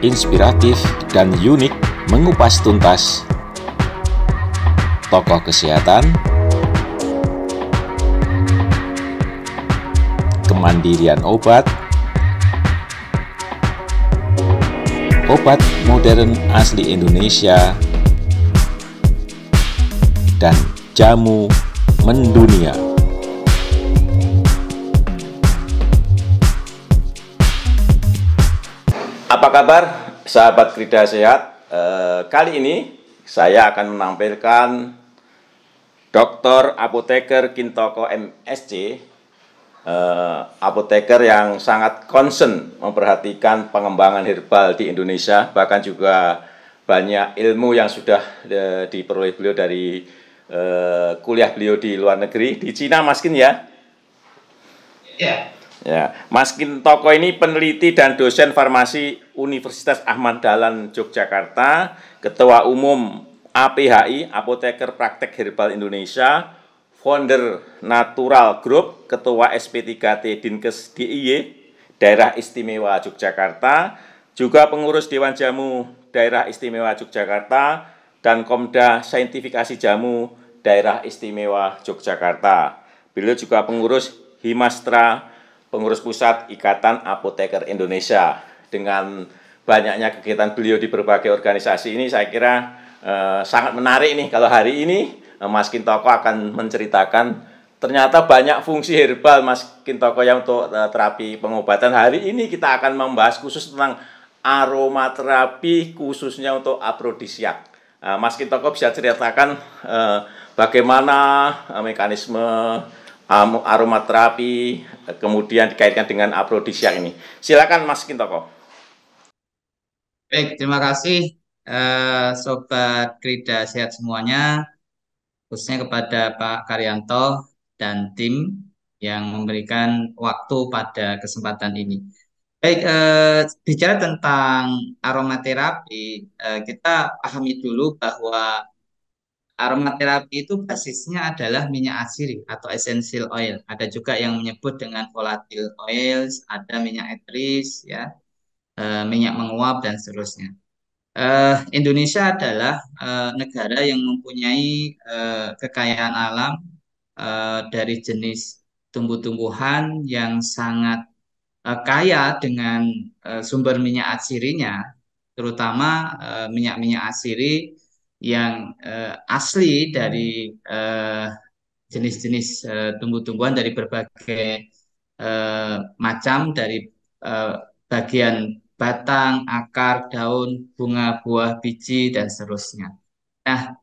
inspiratif dan unik mengupas tuntas tokoh kesehatan, kemandirian obat, obat modern asli Indonesia, dan jamu mendunia. Apa kabar sahabat Krida Sehat? Kali ini saya akan menampilkan Dr. Apoteker Kintoko MSc, apoteker yang sangat concern memperhatikan pengembangan herbal di Indonesia, bahkan juga banyak ilmu yang sudah diperoleh beliau dari kuliah beliau di luar negeri, di Cina, Mas Kin ya? Ya. Ya, Mas Kintoko ini peneliti dan dosen farmasi Universitas Ahmad Dahlan Yogyakarta, Ketua Umum APHI, Apoteker Praktek Herbal Indonesia, founder Natural Group, Ketua SP3T Dinkes DIY, Daerah Istimewa Yogyakarta, juga pengurus Dewan Jamu Daerah Istimewa Yogyakarta, dan Komda Saintifikasi Jamu Daerah Istimewa Yogyakarta. Beliau juga pengurus Himastra, pengurus pusat Ikatan Apoteker Indonesia. Dengan banyaknya kegiatan beliau di berbagai organisasi ini, saya kira sangat menarik nih kalau hari ini Mas Kintoko akan menceritakan ternyata banyak fungsi herbal Mas Kintoko yang untuk terapi pengobatan. Hari ini kita akan membahas khusus tentang aromaterapi, khususnya untuk afrodisiak. Mas Kintoko bisa ceritakan bagaimana mekanisme aromaterapi kemudian dikaitkan dengan afrodisiak ini. Silakan Mas Kintoko. Baik, terima kasih Sobat Krida Sehat semuanya, khususnya kepada Pak Karyanto dan tim yang memberikan waktu pada kesempatan ini. Baik, bicara tentang aromaterapi, kita pahami dulu bahwa aromaterapi itu basisnya adalah minyak asiri atau essential oil. Ada juga yang menyebut dengan volatile oils, ada minyak eteris, ya, minyak menguap dan seterusnya. Indonesia adalah negara yang mempunyai kekayaan alam dari jenis tumbuh-tumbuhan yang sangat kaya dengan sumber minyak asirinya, terutama minyak-minyak asiri yang asli dari jenis-jenis tumbuh-tumbuhan dari berbagai macam, dari eh, bagian batang, akar, daun, bunga, buah, biji, dan seterusnya. Nah,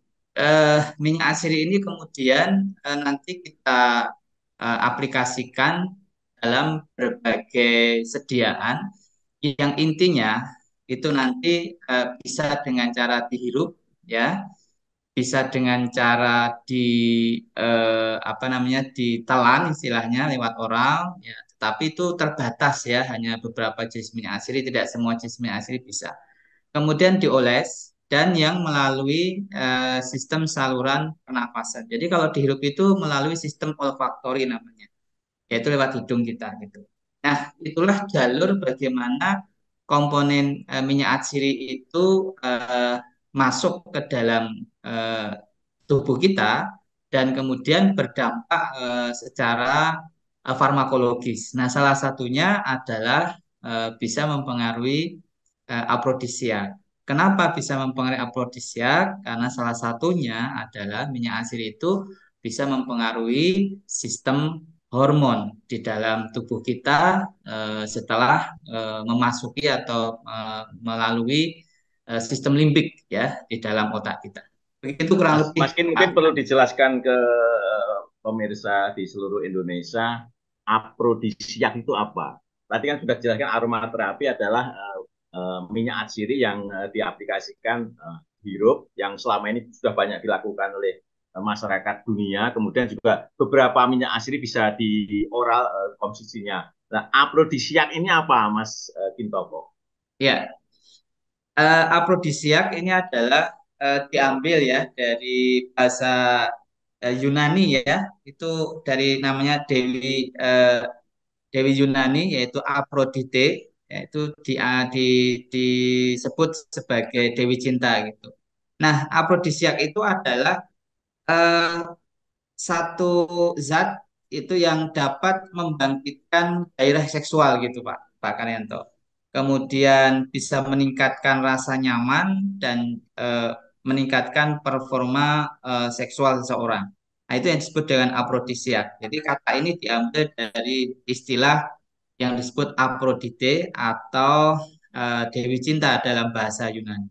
minyak asiri ini kemudian nanti kita aplikasikan dalam berbagai sediaan yang intinya itu nanti bisa dengan cara dihirup, ya, bisa dengan cara apa namanya, ditelan istilahnya lewat oral, ya, tetapi itu terbatas ya, hanya beberapa jenis minyak asiri, tidak semua jenis minyak asiri bisa. Kemudian dioles dan yang melalui sistem saluran pernapasan. Jadi kalau dihirup itu melalui sistem olfaktori namanya, yaitu lewat hidung kita gitu. Nah, itulah jalur bagaimana komponen minyak atsiri itu masuk ke dalam eh, tubuh kita dan kemudian berdampak secara farmakologis. Nah, salah satunya adalah bisa mempengaruhi afrodisiak. Kenapa bisa mempengaruhi afrodisiak? Karena salah satunya adalah minyak asiri itu bisa mempengaruhi sistem hormon di dalam tubuh kita setelah memasuki atau melalui sistem limbik ya di dalam otak kita. Begitu kurang Mas lebih. Kin, mungkin perlu dijelaskan ke pemirsa di seluruh Indonesia, afrodisiak itu apa? Tadi kan sudah dijelaskan aromaterapi adalah minyak atsiri yang diaplikasikan hirup yang selama ini sudah banyak dilakukan oleh masyarakat dunia. Kemudian juga beberapa minyak atsiri bisa di oral konsumsinya. Nah, afrodisiak ini apa, Mas Kintoko? Ya, afrodisiak ini adalah diambil ya dari bahasa Yunani ya, itu dari namanya Dewi Dewi Yunani yaitu Aphrodite. yaitu disebut sebagai Dewi Cinta gitu. Nah, afrodisiak itu adalah eh, satu zat itu yang dapat membangkitkan gairah seksual gitu Pak Karyanto. Kemudian bisa meningkatkan rasa nyaman dan meningkatkan performa seksual seseorang. Nah, itu yang disebut dengan afrodisiak. Jadi kata ini diambil dari istilah yang disebut Afrodite atau Dewi Cinta dalam bahasa Yunani.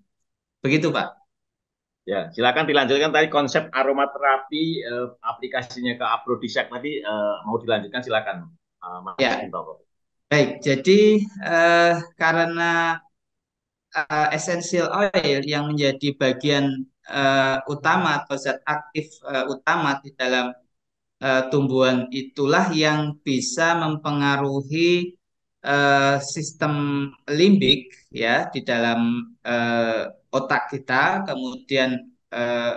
Begitu Pak. Ya, silakan dilanjutkan tadi konsep aromaterapi aplikasinya ke afrodisiak tadi mau dilanjutkan silakan Mas Ya, Gintoro. baik. Jadi karena essential oil yang menjadi bagian utama atau zat aktif utama di dalam tumbuhan itulah yang bisa mempengaruhi sistem limbik ya di dalam otak kita, kemudian eh,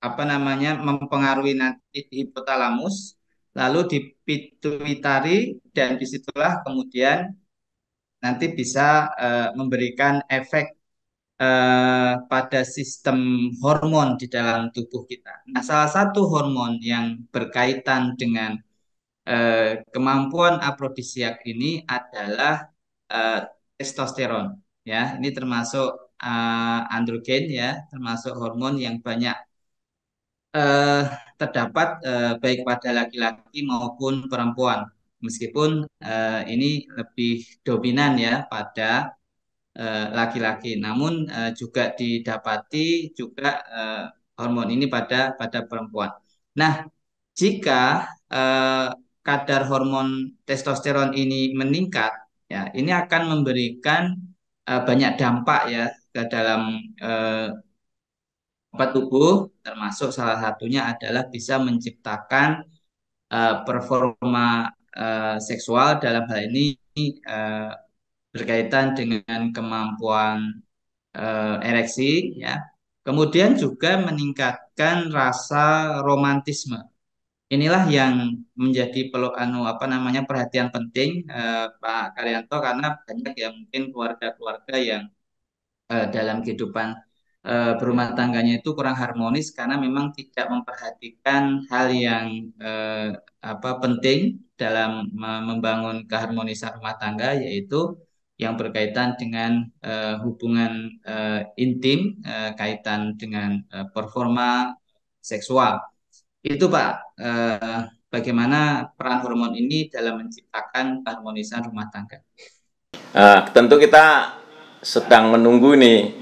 apa namanya mempengaruhi nanti di hipotalamus, lalu di pituitari dan disitulah kemudian nanti bisa memberikan efek pada sistem hormon di dalam tubuh kita. Nah, salah satu hormon yang berkaitan dengan kemampuan afrodisiak ini adalah eh, testosteron. Ya, ini termasuk androgen ya, termasuk hormon yang banyak eh, terdapat baik pada laki-laki maupun perempuan. Meskipun ini lebih dominan ya pada laki-laki. Namun juga didapati juga hormon ini pada perempuan. Nah, jika eh, kadar hormon testosteron ini meningkat, ya ini akan memberikan banyak dampak ya ke dalam eh, tubuh, termasuk salah satunya adalah bisa menciptakan performa seksual dalam hal ini eh, berkaitan dengan kemampuan ereksi ya. Kemudian juga meningkatkan rasa romantisme. Inilah yang menjadi apa namanya perhatian penting Pak Karyanto karena banyak yang mungkin keluarga-keluarga yang dalam kehidupan berumah tangganya itu kurang harmonis karena memang tidak memperhatikan hal yang apa penting dalam membangun keharmonisan rumah tangga yaitu yang berkaitan dengan hubungan intim kaitan dengan performa seksual. Itu Pak, bagaimana peran hormon ini dalam menciptakan keharmonisan rumah tangga. Tentu kita sedang menunggu nih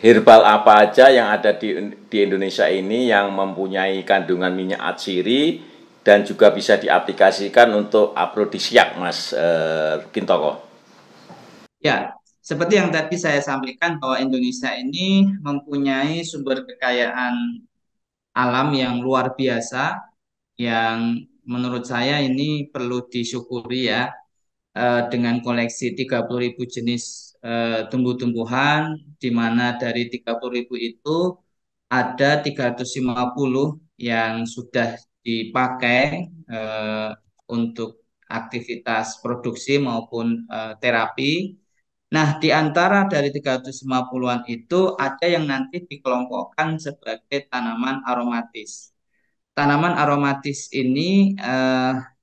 herbal apa aja yang ada di Indonesia ini yang mempunyai kandungan minyak atsiri dan juga bisa diaplikasikan untuk afrodisiak, Mas Gintoro. Ya, seperti yang tadi saya sampaikan bahwa Indonesia ini mempunyai sumber kekayaan alam yang luar biasa yang menurut saya ini perlu disyukuri ya dengan koleksi 30.000 jenis tumbuh-tumbuhan di mana dari 30.000 itu ada 350 yang sudah dipakai untuk aktivitas produksi maupun terapi. Nah, di antara dari 350-an itu ada yang nanti dikelompokkan sebagai tanaman aromatis. Tanaman aromatis ini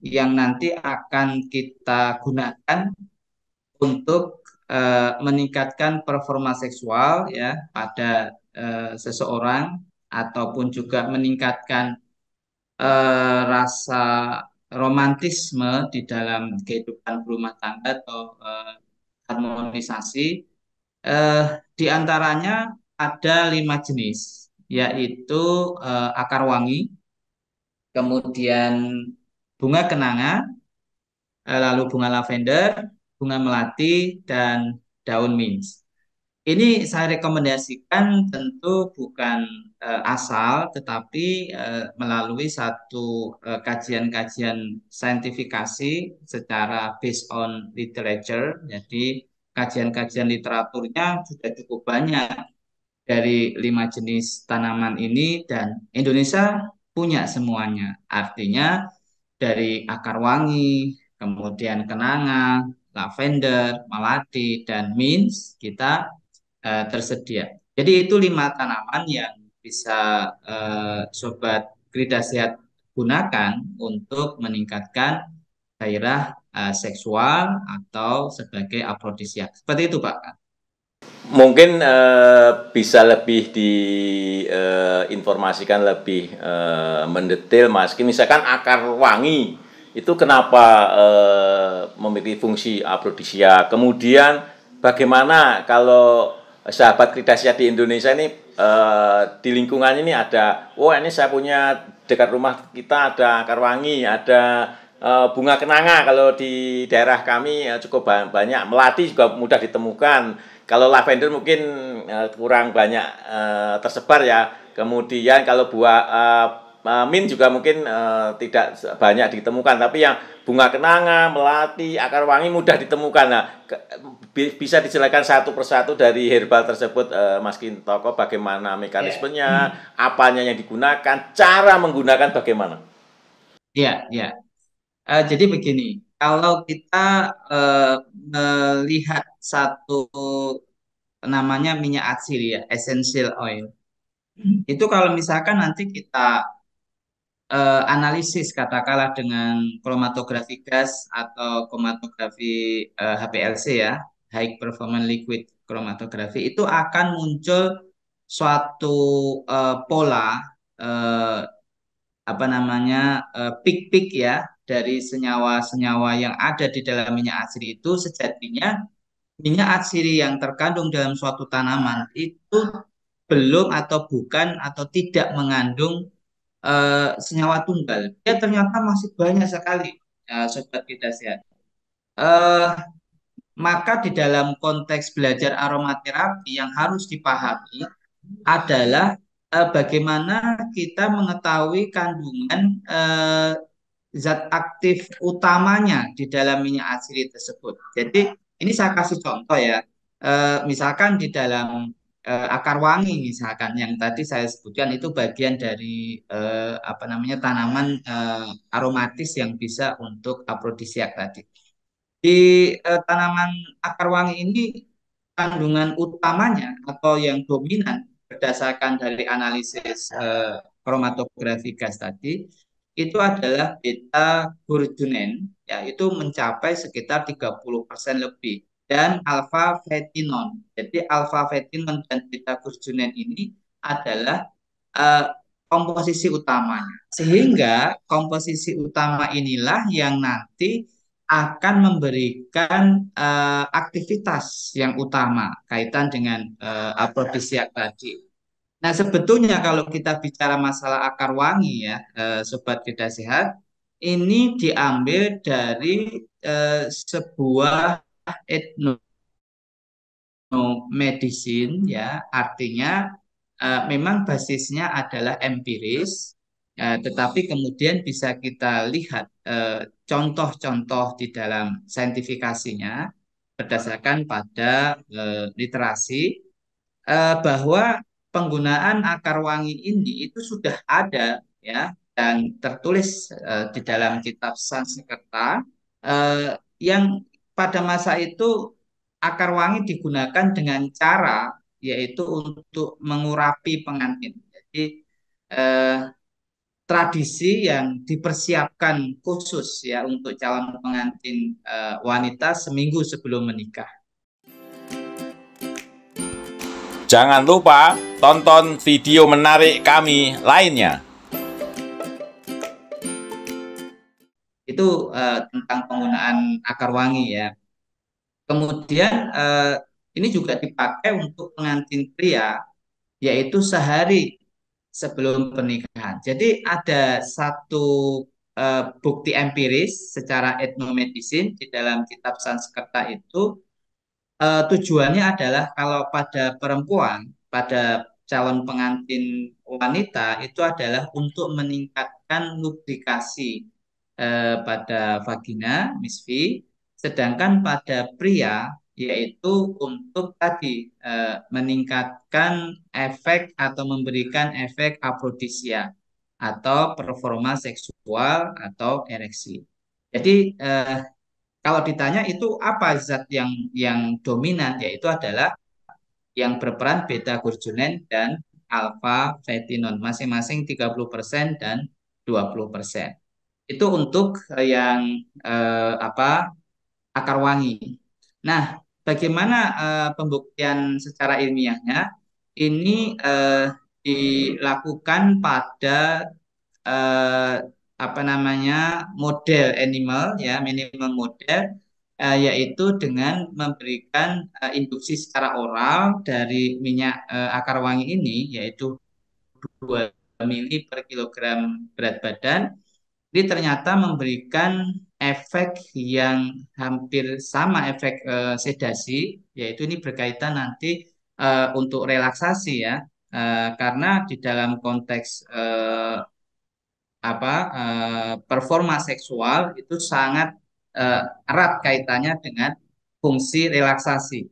yang nanti akan kita gunakan untuk meningkatkan performa seksual ya pada seseorang ataupun juga meningkatkan rasa romantisme di dalam kehidupan rumah tangga atau harmonisasi. Di antaranya ada 5 jenis, yaitu akar wangi, kemudian bunga kenanga, lalu bunga lavender, bunga melati, dan daun mint. Ini saya rekomendasikan tentu bukan asal, tetapi melalui satu kajian-kajian saintifikasi secara based on literature. Jadi kajian-kajian literaturnya sudah cukup banyak dari 5 jenis tanaman ini dan Indonesia punya semuanya. Artinya dari akar wangi, kemudian kenanga, lavender, melati, dan mint kita tersedia. Jadi itu 5 tanaman yang bisa Sobat Krida Sehat gunakan untuk meningkatkan gairah seksual atau sebagai afrodisiak. Seperti itu, Pak. Mungkin bisa lebih diinformasikan lebih mendetail, Mas. Misalkan akar wangi itu kenapa memiliki fungsi afrodisia. Kemudian bagaimana kalau sahabat Kridasya di Indonesia ini di lingkungan ini ada, oh ini saya punya dekat rumah kita ada akar wangi, ada bunga kenanga kalau di daerah kami cukup banyak, melati juga mudah ditemukan. Kalau lavender mungkin kurang banyak tersebar ya. Kemudian kalau buah mint juga mungkin tidak banyak ditemukan. Tapi yang bunga kenanga, melati, akar wangi mudah ditemukan. Nah, bisa dijelaskan satu persatu dari herbal tersebut, Mas Kintoko, bagaimana mekanismenya, apanya yang digunakan, cara menggunakan bagaimana? Ya, ya. Jadi begini, kalau kita melihat satu namanya minyak atsiri ya, essential oil. Itu kalau misalkan nanti kita analisis katakanlah dengan kromatografi gas atau kromatografi HPLC ya, high performance liquid chromatography, itu akan muncul suatu pola eh, apa namanya pik-pik ya dari senyawa-senyawa yang ada di dalam minyak atsiri itu. Sejatinya minyak atsiri yang terkandung dalam suatu tanaman itu belum atau bukan atau tidak mengandung senyawa tunggal. Dia ternyata masih banyak sekali, sobat kita sehat. Eh, maka di dalam konteks belajar aromaterapi yang harus dipahami adalah bagaimana kita mengetahui kandungan zat aktif utamanya di dalam minyak atsiri tersebut. Jadi ini saya kasih contoh ya. Misalkan di dalam akar wangi misalkan yang tadi saya sebutkan itu bagian dari apa namanya tanaman aromatis yang bisa untuk afrodisiak tadi. Di tanaman akar wangi ini kandungan utamanya atau yang dominan berdasarkan dari analisis kromatografi gas tadi itu adalah beta glucuron, yaitu mencapai sekitar 30% lebih, dan alfa fetinon. Jadi alfa fetinon dan beta glucuron ini adalah eh, komposisi utamanya. Sehingga komposisi utama inilah yang nanti akan memberikan aktivitas yang utama kaitan dengan afrodisiak tadi. Nah, sebetulnya kalau kita bicara masalah akar wangi ya, Sobat Kita Sehat, ini diambil dari sebuah etnomedicine ya, artinya memang basisnya adalah empiris, tetapi kemudian bisa kita lihat contoh-contoh di dalam saintifikasinya berdasarkan pada literasi bahwa penggunaan akar wangi ini itu sudah ada ya dan tertulis di dalam kitab Sanskerta yang pada masa itu akar wangi digunakan dengan cara yaitu untuk mengurapi pengantin. Jadi eh, tradisi yang dipersiapkan khusus ya untuk calon pengantin wanita seminggu sebelum menikah. Jangan lupa tonton video menarik kami lainnya. Itu tentang penggunaan akar wangi ya. Kemudian ini juga dipakai untuk pengantin pria, yaitu sehari sebelum pernikahan. Jadi ada satu bukti empiris secara etnomedicine di dalam kitab Sanskerta itu tujuannya adalah kalau pada perempuan, pada calon pengantin wanita itu adalah untuk meningkatkan lubrikasi pada vagina, Miss V, sedangkan pada pria yaitu untuk tadi meningkatkan efek atau memberikan efek afrodisia atau performa seksual atau ereksi. Jadi kalau ditanya itu apa zat yang dominan, yaitu adalah yang berperan beta gurjunen dan alfa fetinon, masing-masing 30% dan 20%. Itu untuk yang apa, akar wangi. Nah, bagaimana pembuktian secara ilmiahnya? Ini dilakukan pada eh, apa namanya, model animal ya, minimal model, yaitu dengan memberikan induksi secara oral dari minyak akar wangi ini, yaitu 2 mili per kilogram berat badan. Ini ternyata memberikan efek yang hampir sama efek sedasi, yaitu ini berkaitan nanti untuk relaksasi ya. Karena di dalam konteks performa seksual itu sangat erat kaitannya dengan fungsi relaksasi.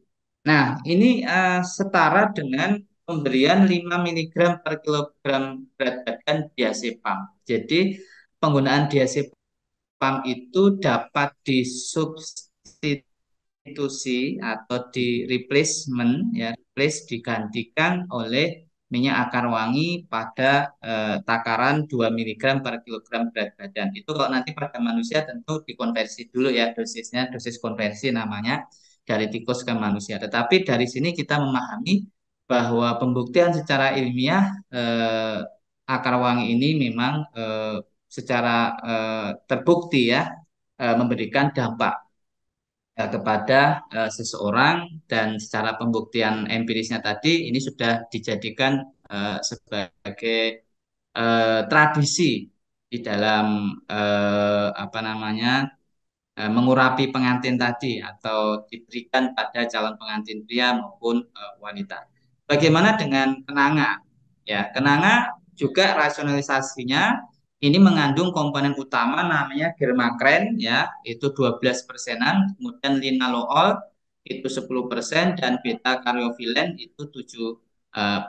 Nah, ini setara dengan pemberian 5 miligram per kilogram berat badan diazepam. Jadi penggunaan diazepam itu dapat disubstitusi atau di replacement ya, replace digantikan oleh minyak akar wangi pada takaran 2 miligram per kilogram berat badan. Itu kalau nanti pada manusia tentu dikonversi dulu ya dosisnya, dosis konversi namanya, dari tikus ke manusia. Tetapi dari sini kita memahami bahwa pembuktian secara ilmiah akar wangi ini memang secara terbukti ya memberikan dampak kepada seseorang, dan secara pembuktian empirisnya tadi ini sudah dijadikan sebagai tradisi di dalam apa namanya, mengurapi pengantin tadi atau diberikan pada calon pengantin pria maupun wanita. Bagaimana dengan kenanga? Ya, kenanga juga rasionalisasinya ini mengandung komponen utama namanya germakren ya, itu 12 persenan, kemudian linalool itu 10% dan beta karyofilen itu 7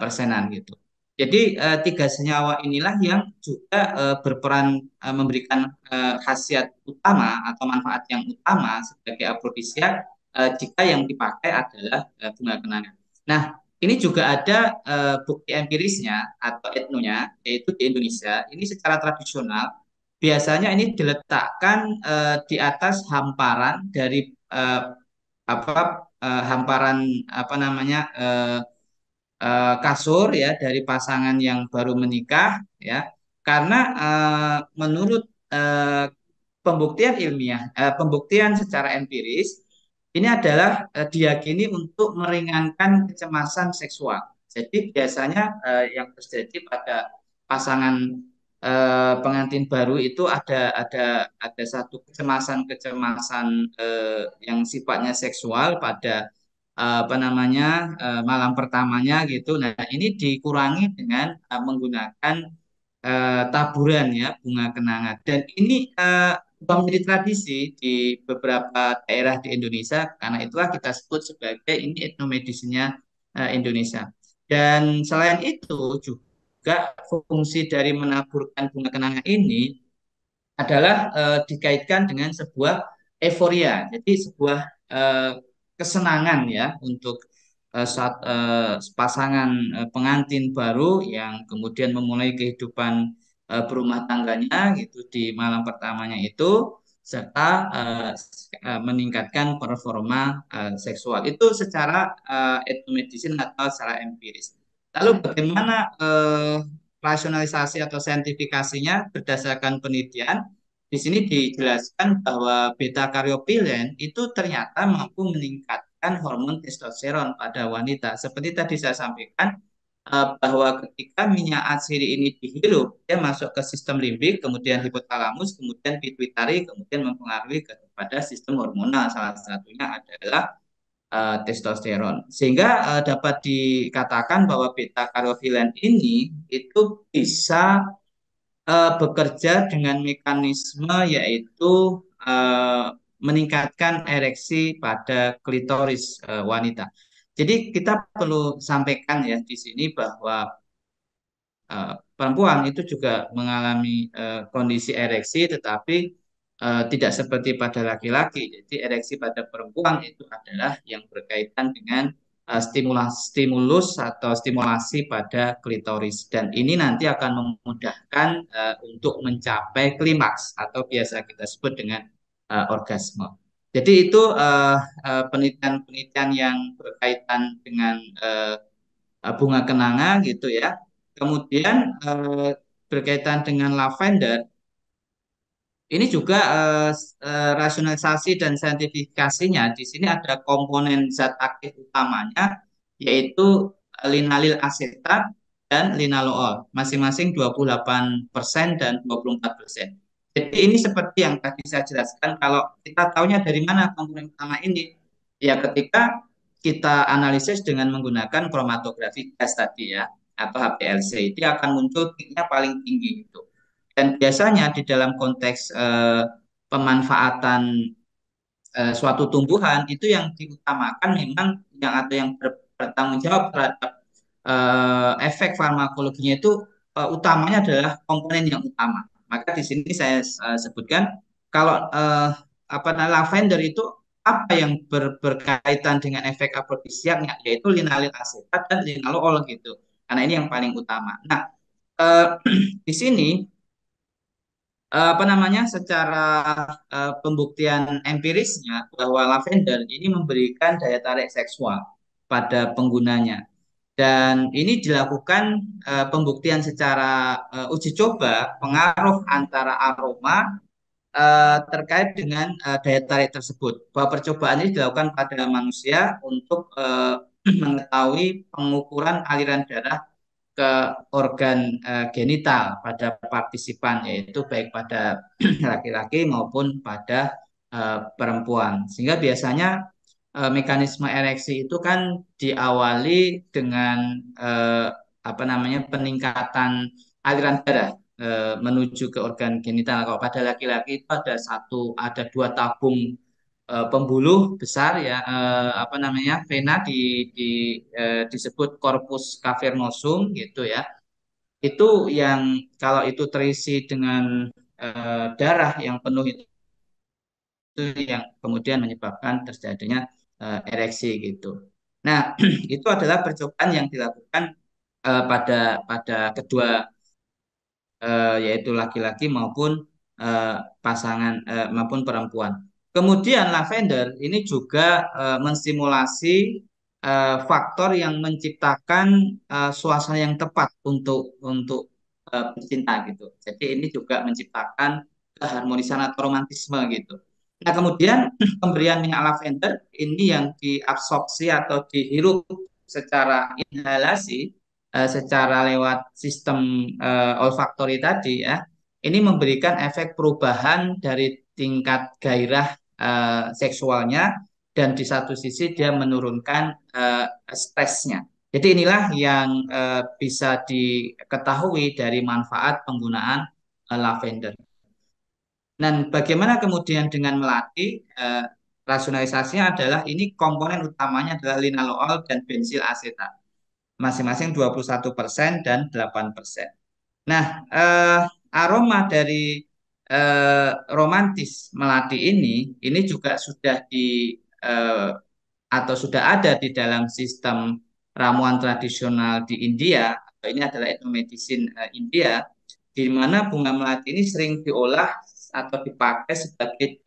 persenan gitu. Jadi tiga senyawa inilah yang juga berperan memberikan khasiat utama atau manfaat yang utama sebagai afrodisiak jika yang dipakai adalah bunga kenanga. Nah, ini juga ada bukti empirisnya atau etnonya, yaitu di Indonesia. Ini secara tradisional biasanya ini diletakkan di atas hamparan dari hamparan apa namanya, kasur ya dari pasangan yang baru menikah ya, karena menurut eh, pembuktian ilmiah, pembuktian secara empiris ini adalah diyakini untuk meringankan kecemasan seksual. Jadi biasanya yang terjadi pada pasangan pengantin baru itu ada satu kecemasan-kecemasan yang sifatnya seksual pada apa namanya, malam pertamanya gitu. Nah, ini dikurangi dengan menggunakan taburan ya bunga kenanga. Dan ini menjadi tradisi di beberapa daerah di Indonesia. Karena itulah kita sebut sebagai ini etnomedisinya Indonesia. Dan selain itu juga fungsi dari menaburkan bunga kenanga ini adalah dikaitkan dengan sebuah euforia. Jadi sebuah eh, kesenangan ya untuk saat pasangan pengantin baru yang kemudian memulai kehidupan berumah tangganya gitu di malam pertamanya itu, serta meningkatkan performa seksual itu secara etnomedicine atau secara empiris. Lalu bagaimana rasionalisasi atau saintifikasinya berdasarkan penelitian? Di sini dijelaskan bahwa beta karyopilen itu ternyata mampu meningkatkan hormon testosteron pada wanita. Seperti tadi saya sampaikan, bahwa ketika minyak atsiri ini dihirup, dia masuk ke sistem limbik, kemudian hipotalamus, kemudian pituitari, kemudian mempengaruhi kepada sistem hormonal. Salah satunya adalah testosteron. Sehingga dapat dikatakan bahwa beta karyofilen ini itu bisa bekerja dengan mekanisme yaitu eh, meningkatkan ereksi pada klitoris wanita. Jadi kita perlu sampaikan ya di sini bahwa perempuan itu juga mengalami kondisi ereksi, tetapi tidak seperti pada laki-laki. Jadi ereksi pada perempuan itu adalah yang berkaitan dengan stimulus atau stimulasi pada klitoris, dan ini nanti akan memudahkan untuk mencapai klimaks atau biasa kita sebut dengan orgasme. Jadi itu penelitian-penelitian yang berkaitan dengan bunga kenanga gitu ya. Kemudian berkaitan dengan lavender, ini juga rasionalisasi dan saintifikasinya. Di sini ada komponen zat aktif utamanya, yaitu linalil asetat dan linalool, masing-masing 28% dan 24%. Jadi ini seperti yang tadi saya jelaskan, kalau kita tahunya dari mana komponen utama ini, ya ketika kita analisis dengan menggunakan kromatografi gas tadi ya, atau HPLC, itu akan muncul peaknya paling tinggi itu. Dan biasanya di dalam konteks pemanfaatan suatu tumbuhan itu yang diutamakan memang yang atau yang bertanggung jawab terhadap efek farmakologinya itu utamanya adalah komponen yang utama. Maka di sini saya sebutkan kalau apa namanya lavender itu apa yang berkaitan dengan efek afrodisiaknya, yaitu linalil asetat dan linalool gitu. Karena ini yang paling utama. Nah, di sini apa namanya secara pembuktian empirisnya bahwa lavender ini memberikan daya tarik seksual pada penggunanya, dan ini dilakukan pembuktian secara uji coba pengaruh antara aroma terkait dengan daya tarik tersebut, bahwa percobaan ini dilakukan pada manusia untuk mengetahui pengukuran aliran darah ke organ genital pada partisipan, yaitu baik pada laki-laki maupun pada perempuan. Sehingga biasanya mekanisme ereksi itu kan diawali dengan eh, apa namanya peningkatan aliran darah menuju ke organ genital. Kalau pada laki-laki itu ada dua tabung pembuluh besar ya, apa namanya vena di disebut corpus cavernosum gitu ya. Itu yang kalau itu terisi dengan darah yang penuh itu yang kemudian menyebabkan terjadinya ereksi gitu. Nah, itu adalah percobaan yang dilakukan pada kedua yaitu laki-laki maupun pasangan maupun perempuan. Kemudian lavender ini juga menstimulasi faktor yang menciptakan suasana yang tepat untuk bercinta gitu. Jadi ini juga menciptakan keharmonisan atau romantisme gitu. Nah, kemudian pemberian minyak lavender ini yang diabsorpsi atau dihirup secara inhalasi, secara lewat sistem olfaktori tadi ya, ini memberikan efek perubahan dari tingkat gairah seksualnya, dan di satu sisi dia menurunkan stresnya. Jadi inilah yang bisa diketahui dari manfaat penggunaan lavender. Dan bagaimana kemudian dengan melati? Rasionalisasinya adalah ini komponen utamanya adalah linalool dan bensil asetat, masing-masing 21% dan 8%. Nah, aroma dari romantis melati ini juga sudah atau sudah ada di dalam sistem ramuan tradisional di India. Ini adalah etnomedicine India, di mana bunga melati ini sering diolah atau dipakai sebagai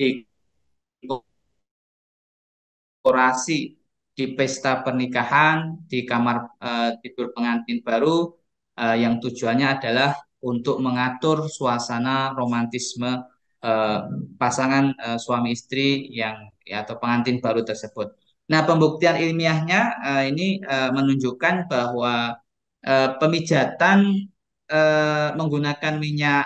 dekorasi di pesta pernikahan, di kamar tidur pengantin baru, yang tujuannya adalah untuk mengatur suasana romantisme eh, pasangan suami istri yang ya, atau pengantin baru tersebut. Nah, pembuktian ilmiahnya ini menunjukkan bahwa pemijatan menggunakan minyak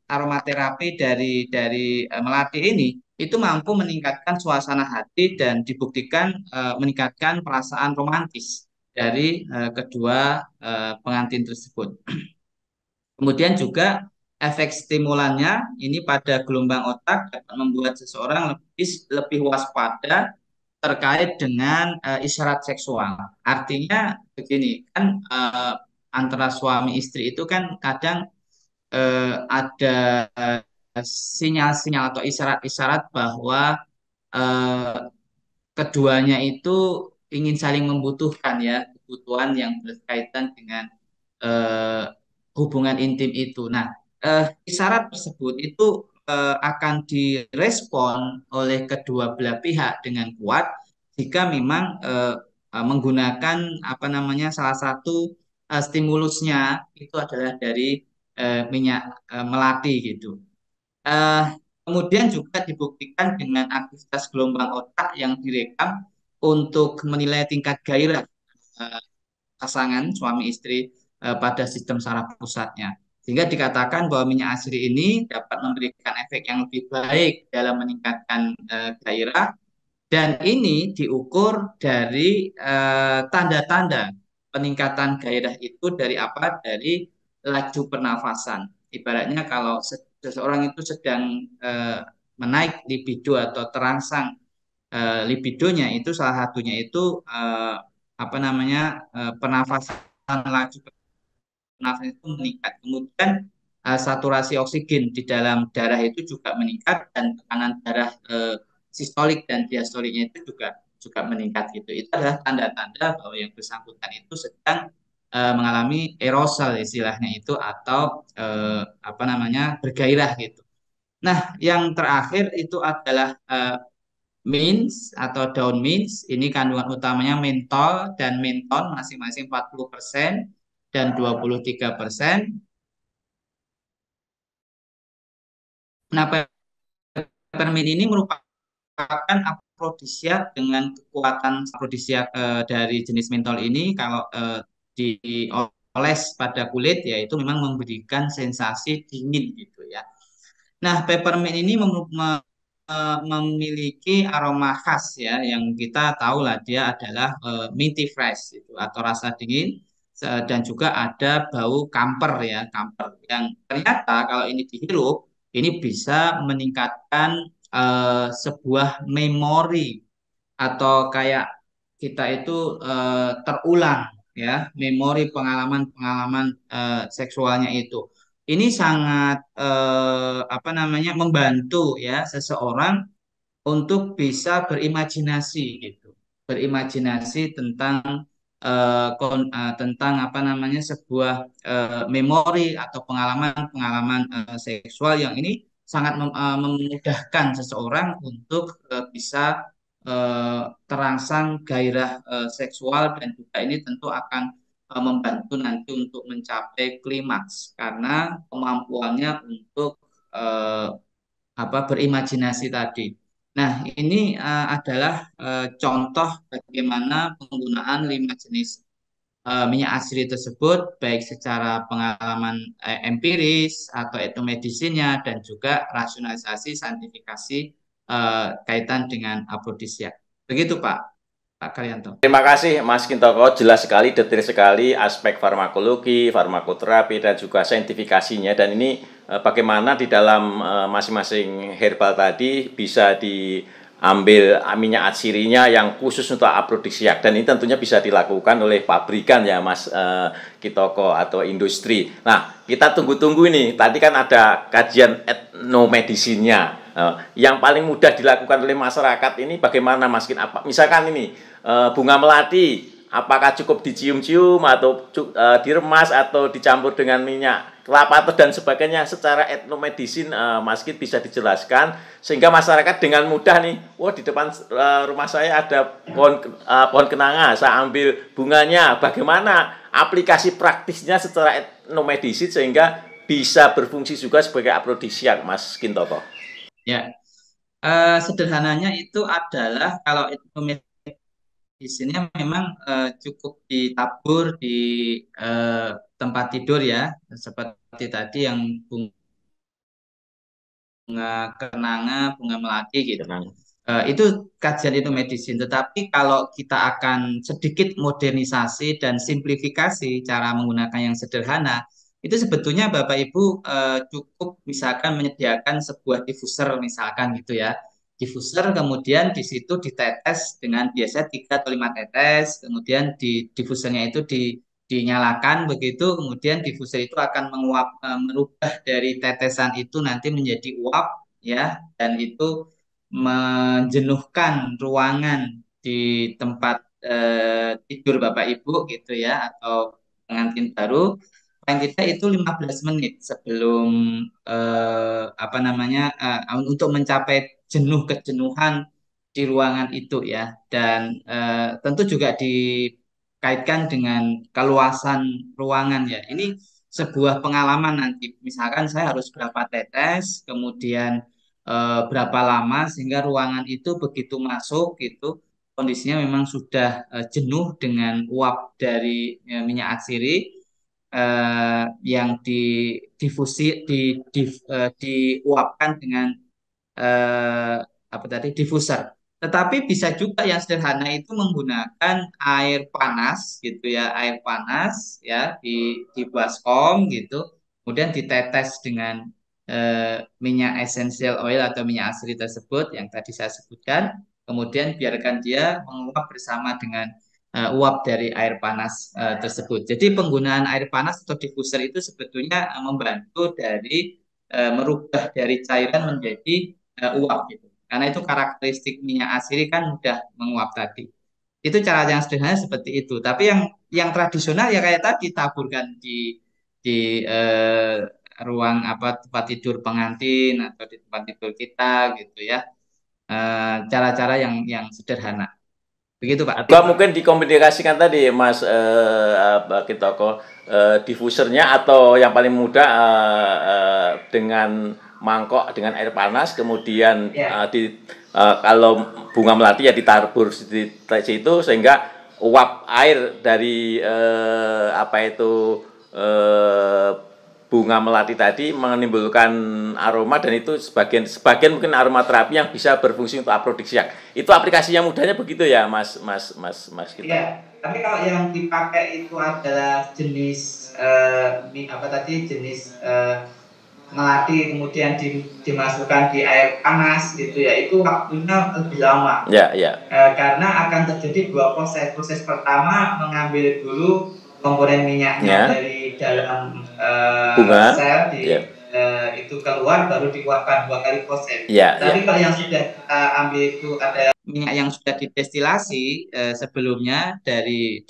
aromaterapi dari melati ini itu mampu meningkatkan suasana hati dan dibuktikan meningkatkan perasaan romantis dari kedua pengantin tersebut. Kemudian juga efek stimulannya ini pada gelombang otak dapat membuat seseorang lebih waspada terkait dengan isyarat seksual. Artinya begini kan, antara suami istri itu kan kadang ada sinyal-sinyal atau isyarat-isyarat bahwa eh, keduanya itu ingin saling membutuhkan ya, kebutuhan yang berkaitan dengan eh, hubungan intim itu. Nah, isyarat tersebut itu akan direspon oleh kedua belah pihak dengan kuat jika memang menggunakan apa namanya salah satu stimulusnya itu adalah dari minyak melati gitu. Eh, Kemudian juga dibuktikan dengan aktivitas gelombang otak yang direkam untuk menilai tingkat gairah eh, pasangan suami istri pada sistem saraf pusatnya. Sehingga dikatakan bahwa minyak asri ini dapat memberikan efek yang lebih baik dalam meningkatkan gairah dan ini diukur dari tanda-tanda peningkatan gairah itu dari apa? Dari laju pernafasan. Ibaratnya kalau seseorang itu sedang menaik libido atau terangsang libidonya itu salah satunya itu apa namanya pernafasan laju nafas itu meningkat. Kemudian saturasi oksigen di dalam darah itu juga meningkat dan tekanan darah sistolik dan diastoliknya itu juga meningkat gitu. Itu adalah tanda-tanda bahwa yang bersangkutan itu sedang mengalami aerosol istilahnya itu atau apa namanya bergairah gitu. Nah, yang terakhir itu adalah mints atau daun mints. Ini kandungan utamanya mentol dan menton masing-masing 40% dan 23%. Nah, peppermint ini merupakan afrodisiak dengan kekuatan afrodisiak dari jenis mentol ini kalau dioles pada kulit yaitu memang memberikan sensasi dingin gitu ya. Nah, peppermint ini memiliki aroma khas ya, yang kita tahu lah dia adalah minty fresh itu atau rasa dingin dan juga ada bau kamper ya, kamper yang ternyata kalau ini dihirup ini bisa meningkatkan sebuah memori atau kayak kita itu terulang ya memori pengalaman-pengalaman seksualnya itu. Ini sangat apa namanya membantu ya seseorang untuk bisa berimajinasi gitu. Berimajinasi tentang tentang apa namanya sebuah memori atau pengalaman-pengalaman seksual yang ini sangat memudahkan seseorang untuk bisa terangsang gairah seksual dan juga ini tentu akan membantu nanti untuk mencapai klimaks karena kemampuannya untuk eh, apa berimajinasi tadi. Nah, ini adalah contoh bagaimana penggunaan 5 jenis minyak asri tersebut baik secara pengalaman empiris atau etnomedisinya dan juga rasionalisasi saintifikasi kaitan dengan afrodisiak. Begitu Pak Karyanto. Terima kasih Mas Kintoko, jelas sekali, detail sekali aspek farmakologi, farmakoterapi, dan juga saintifikasinya. Dan ini bagaimana di dalam masing-masing herbal tadi bisa diambil minyak atsirinya yang khusus untuk afrodisiak. Dan ini tentunya bisa dilakukan oleh pabrikan ya Mas Kintoko atau industri. Nah, kita tunggu-tunggu ini. Tadi kan ada kajian etnomedisinya. Yang paling mudah dilakukan oleh masyarakat ini bagaimana Mas Kin? Misalkan ini bunga melati, apakah cukup dicium-cium atau diremas atau dicampur dengan minyak kelapa dan sebagainya secara etnomedisin, Mas Kit bisa dijelaskan sehingga masyarakat dengan mudah nih, wah di depan rumah saya ada pohon kenanga, saya ambil bunganya, bagaimana aplikasi praktisnya secara etnomedisin sehingga bisa berfungsi juga sebagai afrodisiak, Mas Kintoko. Ya, sederhananya itu adalah kalau etnomedisinya memang cukup ditabur di eh, tempat tidur ya, seperti tadi yang bunga kenanga, bunga melati gitu. Tenang. Itu kajian itu medicine. Tetapi kalau kita akan sedikit modernisasi dan simplifikasi cara menggunakan yang sederhana, itu sebetulnya Bapak Ibu cukup misalkan menyediakan sebuah diffuser misalkan gitu ya. Diffuser kemudian di situ ditetes dengan biasa 3 atau 5 tetes, kemudian di diffusernya itu dinyalakan begitu, kemudian diffuser itu akan merubah dari tetesan itu nanti menjadi uap ya, dan itu menjenuhkan ruangan di tempat tidur Bapak Ibu gitu ya, atau pengantin baru paling tidak itu 15 menit sebelum apa namanya untuk mencapai kejenuhan di ruangan itu ya, dan tentu juga dikaitkan dengan keluasan ruangan ya. Ini sebuah pengalaman nanti, misalkan saya harus berapa tetes, kemudian berapa lama sehingga ruangan itu begitu masuk gitu kondisinya memang sudah jenuh dengan uap dari minyak atsiri yang diuapkan dengan eh, apa tadi diffuser. Tetapi bisa juga yang sederhana itu menggunakan air panas gitu ya, air panas ya di baskom gitu, kemudian ditetes dengan minyak essential oil atau minyak asli tersebut yang tadi saya sebutkan, kemudian biarkan dia menguap bersama dengan uap dari air panas tersebut. Jadi penggunaan air panas atau diffuser itu sebetulnya membantu dari merubah dari cairan menjadi uap gitu. Karena itu karakteristik minyak asiri kan mudah menguap tadi. Itu cara yang sederhana seperti itu. Tapi yang tradisional ya kayak tadi taburkan di ruang apa tempat tidur pengantin atau di tempat tidur kita gitu ya. Cara-cara yang sederhana. Begitu Pak. Atau mungkin dikomunikasikan tadi Mas Kitoko, diffusernya atau yang paling mudah dengan mangkok dengan air panas, kemudian kalau bunga melati ya ditabur di situ sehingga uap air dari bunga melati tadi menimbulkan aroma, dan itu sebagian mungkin aromaterapi yang bisa berfungsi untuk aprodisiak. Itu aplikasinya mudahnya begitu ya Mas kita. Iya, tapi kalau yang dipakai itu adalah jenis apa tadi jenis melati kemudian dimasukkan di air panas gitu ya, itu waktunya lebih lama. Ya, ya. Karena akan terjadi dua proses. Proses pertama mengambil dulu komponen minyaknya dari dalam bunga sel itu keluar, baru dikeluarkan 2 kali proses. Ya, tapi kalau yang sudah kita ambil itu ada minyak yang sudah didestilasi sebelumnya dari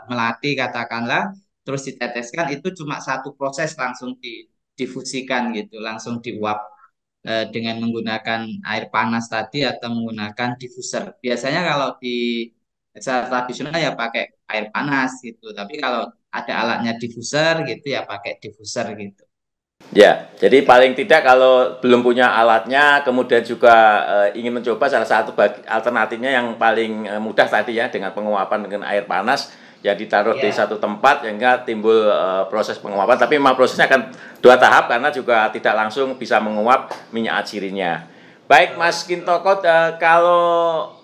melati katakanlah, terus diteteskan, itu cuma satu proses langsung difusikan gitu, langsung diuap dengan menggunakan air panas tadi atau menggunakan diffuser. Biasanya kalau di secara tradisional ya pakai air panas gitu, tapi kalau ada alatnya diffuser gitu ya pakai diffuser gitu. Ya, jadi paling tidak kalau belum punya alatnya, kemudian juga ingin mencoba, salah satu alternatifnya yang paling mudah tadi ya, dengan penguapan dengan air panas, ya ditaruh di satu tempat sehingga timbul proses penguapan. Tapi memang prosesnya akan 2 tahap karena juga tidak langsung bisa menguap minyak atsirinya. Baik Mas Kintoko, kalau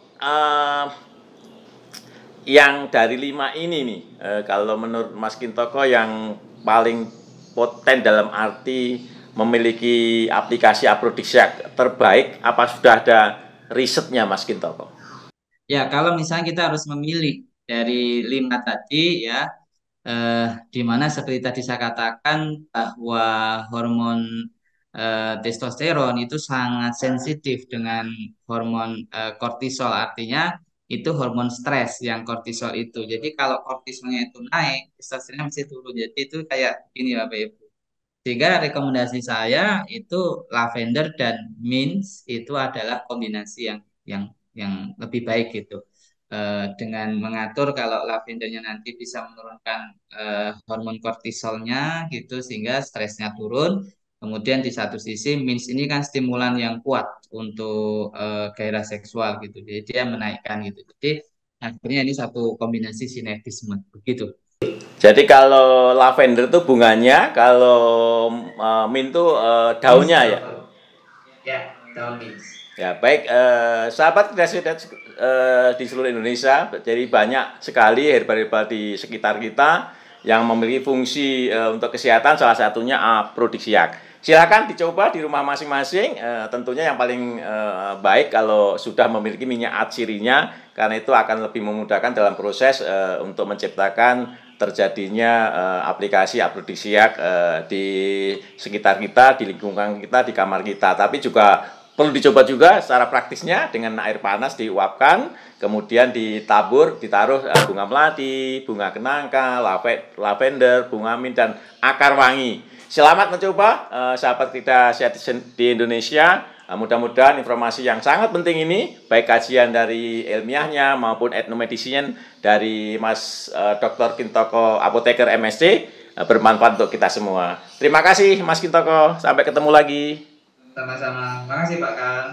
yang dari 5 ini nih, kalau menurut Mas Kintoko yang paling poten dalam arti memiliki aplikasi aprodisiak terbaik, apa sudah ada risetnya Mas Kintoko? Ya, kalau misalnya kita harus memilih dari 5 tadi ya, di mana seperti tadi saya katakan bahwa hormon testosteron itu sangat sensitif dengan hormon kortisol, artinya itu hormon stres yang kortisol itu. Jadi kalau kortisolnya itu naik, testosteronnya masih turun. Jadi itu kayak ini Bapak Ibu. Sehingga rekomendasi saya itu lavender dan mint itu adalah kombinasi yang lebih baik gitu. Dengan mengatur kalau lavendernya nanti bisa menurunkan hormon kortisolnya gitu sehingga stresnya turun. Kemudian di satu sisi mint ini kan stimulan yang kuat untuk gairah seksual gitu. Jadi dia menaikkan gitu. Jadi akhirnya ini satu kombinasi sinergisme begitu. Jadi kalau lavender itu bunganya, kalau mint itu daunnya ya. Ya, daun mint. Ya, baik sahabat kreasi di seluruh Indonesia, jadi banyak sekali herbal-herbal di sekitar kita yang memiliki fungsi untuk kesehatan, salah satunya aprodisiak. Silakan dicoba di rumah masing-masing. Tentunya yang paling baik kalau sudah memiliki minyak atsirinya, karena itu akan lebih memudahkan dalam proses untuk menciptakan terjadinya aplikasi afrodisiak di sekitar kita, di lingkungan kita, di kamar kita. Tapi juga perlu dicoba juga secara praktisnya dengan air panas diuapkan, kemudian ditaruh bunga melati, bunga kenanga, lavender, bunga mint, dan akar wangi. Selamat mencoba, sahabat kita sehat di Indonesia. Mudah-mudahan informasi yang sangat penting ini, baik kajian dari ilmiahnya maupun etnomedisinya dari Mas Dr. Kintoko, apoteker MSc, bermanfaat untuk kita semua. Terima kasih Mas Kintoko, sampai ketemu lagi. Sama-sama. Makasih Pak Kang.